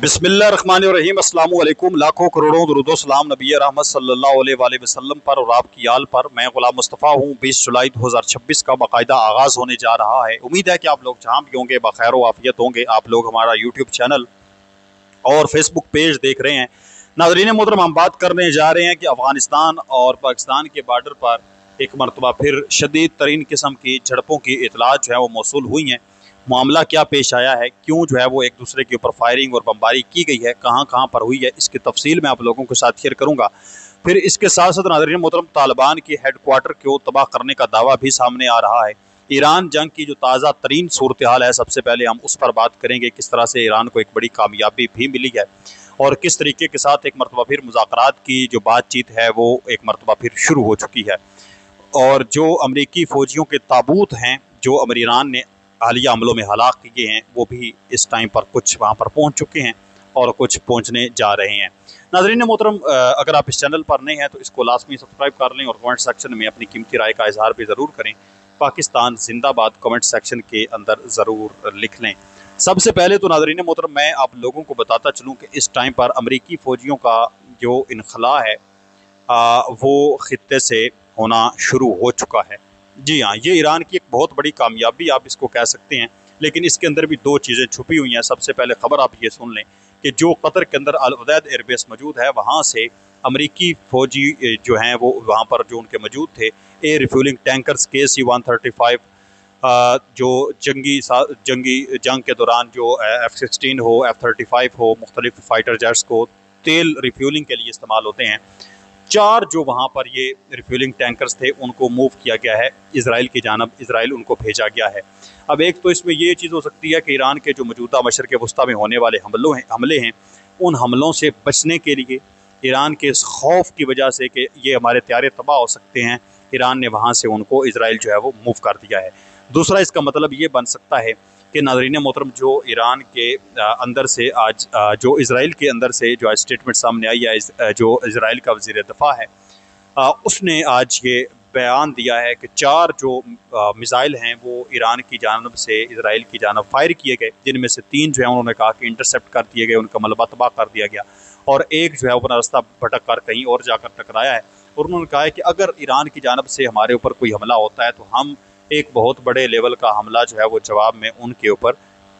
बिस्मिल्लाहिर्रहमानिर्रहीम। अस्सलामु अलैकुम। लाखों करोड़ों दुरूदो सलाम नबी रहमत सल्लल्लाहु अलैहि वसल्लम पर और आपकी आल पर। मैं गुलाम मुस्तफ़ा हूँ। 20 जुलाई 2026 का बाकायदा आगाज़ होने जा रहा है। उम्मीद है कि आप लोग जहाँ भी होंगे बखैर व आफियत होंगे। आप लोग हमारा यूट्यूब चैनल और फेसबुक पेज देख रहे हैं। नाज़रीन मोहतरम, हम बात करने जा रहे हैं कि अफ़गानिस्तान और पाकिस्तान के बॉर्डर पर एक मरतबा फिर शदीद तरीन किस्म की झड़पों की इतलात जो है वो मौसूल हुई हैं। मामला क्या पेश आया है, क्यों जो है वो एक दूसरे के ऊपर फायरिंग और बमबारी की गई है, कहाँ कहाँ पर हुई है, इसकी तफसील मैं आप लोगों के साथ शेयर करूँगा। फिर इसके साथ साथ नाज़रीन मोहतरम, तालिबान की हेड क्वार्टर को तबाह करने का दावा भी सामने आ रहा है। ईरान जंग की जो ताज़ा तरीन सूरत हाल है, सबसे पहले हम उस पर बात करेंगे। किस तरह से ईरान को एक बड़ी कामयाबी भी मिली है और किस तरीके के साथ एक मरतबा फिर मुज़ाकरात की जो बातचीत है वो एक मरतबा फिर शुरू हो चुकी है। और जो अमरीकी फ़ौजियों के ताबूत हैं जो ईरान ने हालिया हमलों में हलाक किए हैं, वो भी इस टाइम पर कुछ वहाँ पर पहुँच चुके हैं और कुछ पहुँचने जा रहे हैं। नाज़रीन मोहतरम, अगर आप इस चैनल पर नए हैं तो इसको लाजमी सब्सक्राइब कर लें और कमेंट सेक्शन में अपनी कीमती राय का इजहार भी ज़रूर करें। पाकिस्तान जिंदाबाद कमेंट सेक्शन के अंदर ज़रूर लिख लें। सबसे पहले तो नाज़रीन मोहतरम, मैं आप लोगों को बताता चलूँ कि इस टाइम पर अमरीकी फ़ौजियों का जो इनखला है वो ख़ित्ते से होना शुरू हो चुका है। जी हाँ, ये ईरान की एक बहुत बड़ी कामयाबी आप इसको कह सकते हैं। लेकिन इसके अंदर भी दो चीज़ें छुपी हुई हैं। सबसे पहले ख़बर आप ये सुन लें कि जो कतर के अंदर अल उदैद एयरबेस मौजूद है, वहाँ से अमरीकी फ़ौजी जो हैं वो वहाँ पर जो उनके मौजूद थे एयर रिफ्यूलिंग टैंकर्स KC-135 जो जंगी जंग के दौरान जो F-16 हो, F-35 हो, मुख्तलिफ फ़ाइटर जेट्स को तेल रिफ्यूलिंग के लिए इस्तेमाल होते हैं। 4 जो वहाँ पर ये रिफ्यूलिंग टैंकर्स थे उनको मूव किया गया है इसराइल की जानब, इसराइल उनको भेजा गया है। अब एक तो इसमें ये चीज़ हो सकती है कि ईरान के जो मौजूदा मशरक़ वस्ती में होने वाले हमले हैं, उन हमलों से बचने के लिए ईरान के इस खौफ की वजह से कि ये हमारे तैयारे तबाह हो सकते हैं, ईरान ने वहाँ से उनको इसराइल जो है वो मूव कर दिया है। दूसरा इसका मतलब ये बन सकता है कि नाज़रीन मोहतरम, जो ईरान के अंदर से आज जो इसराइल के अंदर से जो स्टेटमेंट सामने आई है, जो इसराइल का वज़ीर दफ़ा है उसने आज ये बयान दिया है कि 4 जो मिसाइल हैं वो ईरान की जानब से इसराइल की जानब फायर किए गए, जिनमें से 3 जो है उन्होंने कहा कि इंटरसेप्ट कर दिए गए, उनका मलबा तबाह कर दिया गया, और एक जो है अपना रास्ता भटक कर कहीं और जाकर टकराया है। और उन्होंने कहा है कि अगर ईरान की जानब से हमारे ऊपर कोई हमला होता है तो हम एक बहुत बड़े लेवल का हमला जो है वो जवाब में उनके ऊपर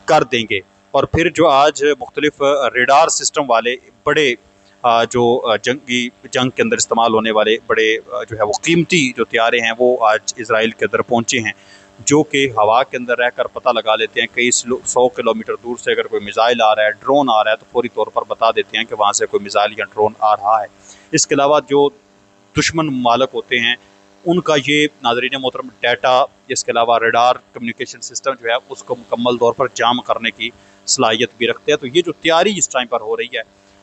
कर देंगे। और फिर जो आज मुख्तलिफ रेडार सिस्टम वाले बड़े जो जंग के अंदर इस्तेमाल होने वाले बड़े जो है वो कीमती जो तैयारे हैं वो आज इसराइल के अंदर पहुँचे हैं, जो कि हवा के अंदर रहकर पता लगा लेते हैं। कई 100 किलोमीटर दूर से अगर कोई मिसाइल आ रहा है, ड्रोन आ रहा है, तो फौरी तौर पर बता देते हैं कि वहाँ से कोई मिसाइल या ड्रोन आ रहा है। इसके अलावा जो दुश्मन ममालिक होते हैं उनका ये नाज़रीन मोहतरम डाटा, इसके अलावा रडार कम्युनिकेशन सिस्टम जो है उसको मुकम्मल तौर पर जाम करने की सलाहियत भी रखते हैं। तो ये जो तैयारी इस टाइम पर हो रही है,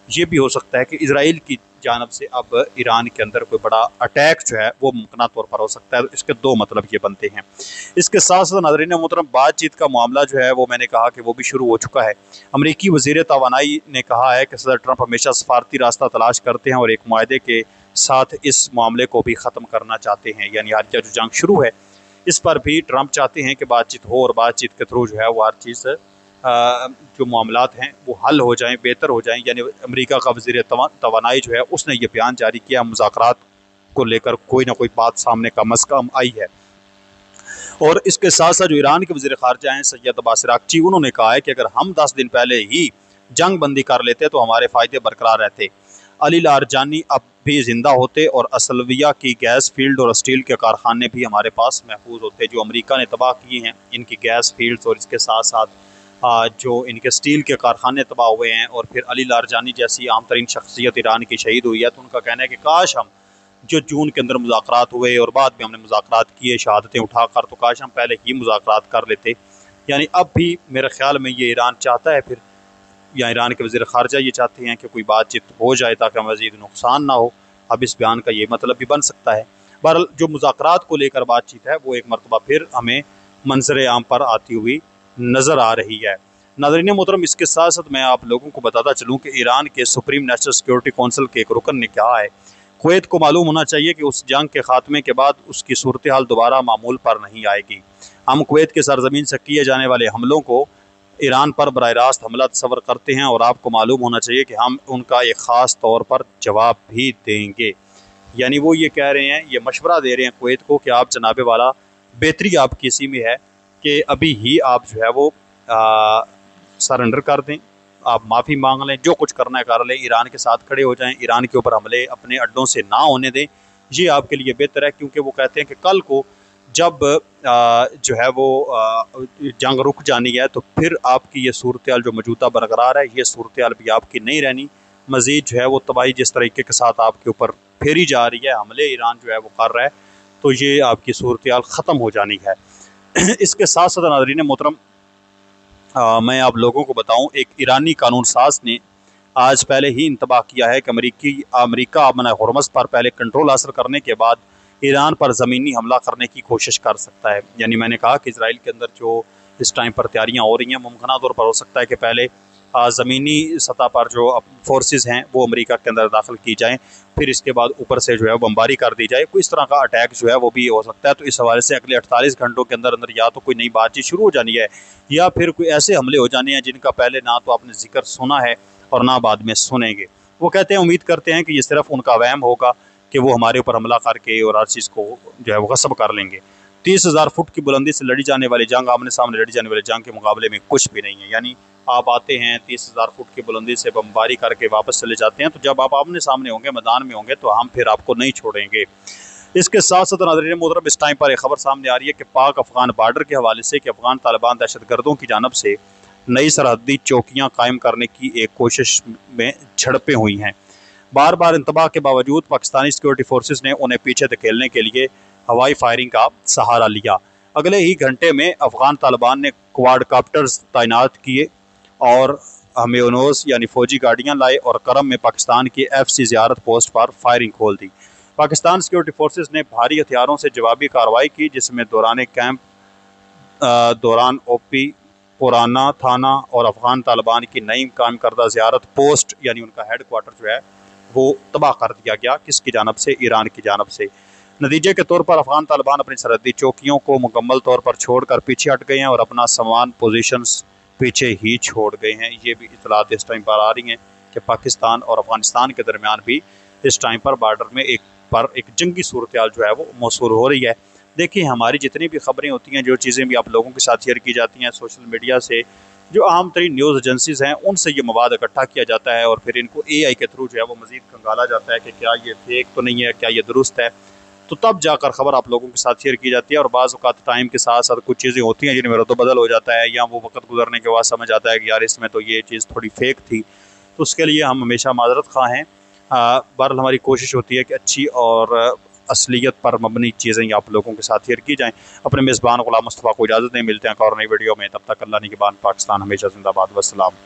ये भी हो सकता है कि इसराइल की जानब से अब ईरान के अंदर कोई बड़ा अटैक जो है वो मुमकिन तौर पर हो सकता है। तो इसके 2 मतलब ये बनते हैं। इसके साथ साथ नाज़रीन मोहतरम, बातचीत का मामला जो है वो मैंने कहा कि वो भी शुरू हो चुका है। अमरीकी वज़ीर तवानाई ने कहा है कि सदर ट्रंप हमेशा सफारती रास्ता तलाश करते हैं और एक मुआहदे के साथ इस मामले को भी ख़त्म करना चाहते हैं। यानी हालिया जो जंग शुरू है इस पर भी ट्रंप चाहते हैं कि बातचीत हो और बातचीत के थ्रू जो है वो हर चीज़ जो मामलात हैं वो हल हो जाएं, बेहतर हो जाएं। यानी अमेरिका का वज़ीर तवानाई जो है उसने ये बयान जारी किया, मुज़ाकरात को लेकर कोई ना कोई बात सामने कम अज़ कम आई है। और इसके साथ साथ जो ईरान के वज़ीर ख़ारजा हैं सैयद अब्बास अराग़ची, उन्होंने कहा है कि अगर हम 10 दिन पहले ही जंग बंदी कर लेते तो हमारे फ़ायदे बरकरार रहते। अली लारजानी अब भी ज़िंदा होते और असलविया की गैस फील्ड और स्टील के कारखाने भी हमारे पास महफूज होते, जो अमेरिका ने तबाह किए हैं इनकी गैस फील्ड्स, और इसके साथ साथ जो इनके स्टील के कारखाने तबाह हुए हैं। और फिर अली लारजानी जैसी आम तरीन शख्सियत ईरान की शहीद हुई है, तो उनका कहना है कि काश हम जो जून के अंदर मुज़ाकरात हुए और बाद में हमने मुज़ाकरात किए शहादतें उठाकर, तो काश हम पहले ही मुज़ाकरात कर लेते। यानी अब भी मेरे ख्याल में ये ईरान चाहता है फिर, या ईरान के वज़ीर ख़ारजा ये चाहते हैं कि कोई बातचीत हो जाए ताकि मज़ीद नुकसान ना हो। अब इस बयान का ये मतलब भी बन सकता है। बहरहाल जो मुज़ाकरात को लेकर बातचीत है वो एक मरतबा फिर हमें मंजर आम पर आती हुई नज़र आ रही है। नाज़रीन मोहतरम, इसके साथ साथ मैं आप लोगों को बताता चलूँ कि ईरान के सुप्रीम नेशनल सिक्योरिटी कौंसिल के एक रुकन ने कहा है कुवैत को मालूम होना चाहिए कि उस जंग के ख़ात्मे के बाद उसकी सूरत हाल दोबारा मामूल पर नहीं आएगी। हम कुवैत के सरजमीन से किए जाने वाले हमलों को ईरान पर बराह रास्त हमला तस्वर करते हैं और आपको मालूम होना चाहिए कि हम उनका एक ख़ास तौर पर जवाब भी देंगे। यानी वो ये कह रहे हैं, ये मशवरा दे रहे हैं कुवैत को कि आप जनाबे वाला, बेहतरी आपकी इसी में है कि अभी ही आप जो है वो सरेंडर कर दें, आप माफ़ी मांग लें, जो कुछ करना है कर लें, ईरान के साथ खड़े हो जाएं, ईरान के ऊपर हमले अपने अड्डों से ना होने दें। ये आपके लिए बेहतर है, क्योंकि वो कहते हैं कि कल को जब जो है वो जंग रुक जानी है तो फिर आपकी ये सूरत हाल जो मौजूदा बरकरार है, ये सूरत हाल भी आपकी नहीं रहनी। मज़ीद जो है वो तबाही जिस तरीके के साथ आपके ऊपर फेरी जा रही है, हमले ईरान जो है वो कर रहा है, तो ये आपकी सूरत हाल ख़त्म हो जानी है। इसके साथ साथ नाज़रीन मोहतरम, मैं आप लोगों को बताऊं, एक ईरानी कानून साज ने आज पहले ही इंतबाह किया है कि अमेरिका अमन हुर्मुज़ पर पहले कंट्रोल हासिल करने के बाद ईरान पर ज़मीनी हमला करने की कोशिश कर सकता है। यानी मैंने कहा कि इसराइल के अंदर जो इस टाइम पर तैयारियां हो रही हैं, मुमकिन तौर पर हो सकता है कि पहले ज़मीनी सतह पर जो फोर्सेस हैं वो अमेरिका के अंदर दाखिल की जाएं, फिर इसके बाद ऊपर से जो है बमबारी कर दी जाए। कोई इस तरह का अटैक जो है वो भी हो सकता है। तो इस हवाले से अगले 48 घंटों के अंदर अंदर या तो कोई नई बातचीत शुरू हो जानी है, या फिर कोई ऐसे हमले हो जाने हैं जिनका पहले ना तो आपने जिक्र सुना है और ना बाद में सुनेंगे। वो कहते हैं, उम्मीद करते हैं कि ये सिर्फ उनका वहम होगा कि वो हमारे ऊपर हमला करके और हर चीज़ को जो है वो गस्ब कर लेंगे। 30,000 फुट की बुलंदी से लड़ी जाने वाली जंग आमने सामने लड़ी जाने वाली जंग के मुकाबले में कुछ भी नहीं है। यानी आप आते हैं 30,000 फुट की बुलंदी से बमबारी करके वापस चले जाते हैं, तो जब आप आमने सामने होंगे, मैदान में होंगे, तो हम फिर आपको नहीं छोड़ेंगे। इसके साथ साथ नाज़रीन मोहतरम, इस टाइम पर एक खबर सामने आ रही है कि पाक अफगान बॉर्डर के हवाले से कि अफगान तालिबान दहशतगर्दों की जानब से नई सरहदी चौकियाँ कायम करने की एक कोशिश में झड़पें हुई हैं। बार बार इंतबाह के बावजूद पाकिस्तानी सिक्योरिटी फोर्सेस ने उन्हें पीछे धकेलने के लिए हवाई फायरिंग का सहारा लिया। अगले ही घंटे में अफगान तालिबान ने क्वाडकाप्टर्स तैनात किए और हमेनोज यानी फौजी गाड़ियां लाए और करम में पाकिस्तान की FC ज़ियारत पोस्ट पर फायरिंग खोल दी। पाकिस्तान सिक्योरिटी फोर्सेस ने भारी हथियारों से जवाबी कार्रवाई की, जिसमें दौरान OP पुराना थाना और अफगान तालिबान की नई कायम करदा ज़ियारत पोस्ट यानी उनका हेड क्वार्टर जो है वो तबाह कर दिया गया। किसकी जानब से? ईरान की जानब से। नतीजे के तौर पर अफगान तालिबान अपनी सरहदी चौकियों को मुकम्मल तौर पर छोड़कर पीछे हट गए हैं और अपना सामान पोजीशंस पीछे ही छोड़ गए हैं। ये भी इतलात इस टाइम पर आ रही हैं कि पाकिस्तान और अफगानिस्तान के दरमियान भी इस टाइम पर बॉर्डर में एक जंगी सूरत हाल जो है वो मौसूल हो रही है। देखिए, हमारी जितनी भी खबरें होती हैं, जो चीज़ें भी आप लोगों के साथ शेयर की जाती हैं सोशल मीडिया से, जो आम तरीन न्यूज़ एजेंसीज़ हैं, उनसे ये मवाद इकट्ठा किया जाता है और फिर इनको AI के थ्रू जो है वो मज़ीद खंगाला जाता है कि क्या ये फेक तो नहीं है, क्या ये दुरुस्त है, तो तब जाकर ख़बर आप लोगों के साथ शेयर की जाती है। और बाज़ औक़ात टाइम के साथ साथ कुछ चीज़ें होती हैं जिनमें रद्द-बदल हो जाता है, या वो वक्त गुजरने के बाद समझ आता है कि यार इसमें तो ये चीज़ थोड़ी फेक थी, तो उसके लिए हम हमेशा माज़रत ख़्वाह हैं। बहरहाल हमारी कोशिश होती है कि अच्छी और असलियत पर मबनी चीज़ें आप लोगों के साथ शेयर की जाएँ। अपने मेज़बान ग़ुलाम मुस्तफ़ा को इजाज़त दें, मिलते हैं एक और नई वीडियो में, तब तक अल्लाह निगहबान। पाकिस्तान हमेशा ज़िंदाबाद। वस्सलाम।